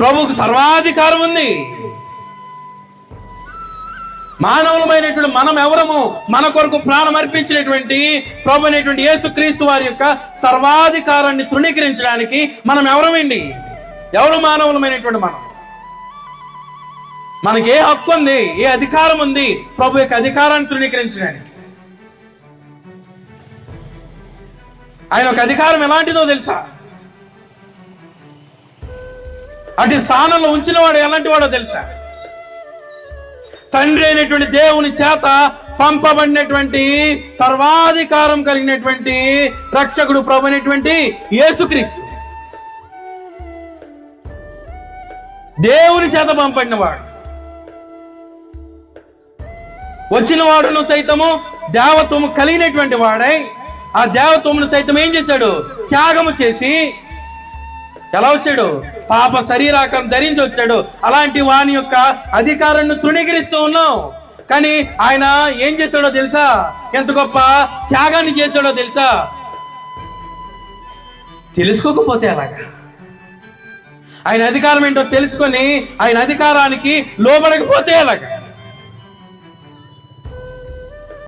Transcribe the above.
ప్రభువుకు సర్వాధికారం ఉంది. మానవులమైనటువంటి మనం ఎవరము? మన కొరకు ప్రాణం అర్పించినటువంటి ప్రభు అయినటువంటి యేసుక్రీస్తు వారి యొక్క సర్వాధికారాన్ని తృణీకరించడానికి మనం ఎవరమండి? ఎవరు మానవులమైనటువంటి మనం? మనకి ఏ హక్కు ఉంది, ఏ అధికారం ఉంది ప్రభు యొక్క అధికారాన్ని తృణీకరించడానికి? ఆయన ఒక అధికారం ఎలాంటిదో తెలుసా? అటు స్థానంలో ఉంచిన వాడు ఎలాంటి వాడో తెలుసా? తండ్రి అయినటువంటి దేవుని చేత పంపబడినటువంటి సర్వాధికారం కలిగినటువంటి రక్షకుడు ప్రభు అయినటువంటి యేసుక్రీస్తు, దేవుని చేత పంపబడిన వాడు. వచ్చిన వాడును సైతము దేవత్వము కలిగినటువంటి వాడై ఆ దేవత్వమును సైతం ఏం చేశాడు? త్యాగము చేసి ఎలా వచ్చాడు? పాప శరీరాకారం ధరించి వచ్చాడు. అలాంటి వాని యొక్క అధికారాన్ని తృణీకరిస్తూ ఉన్నాం. కానీ ఆయన ఏం చేశాడో తెలుసా? ఎంత గొప్ప త్యాగాన్ని చేశాడో తెలుసా? తెలుసుకోకపోతే ఎలాగా? ఆయన అధికారం ఏంటో తెలుసుకొని ఆయన అధికారానికి లోబడకపోతే ఎలాగా?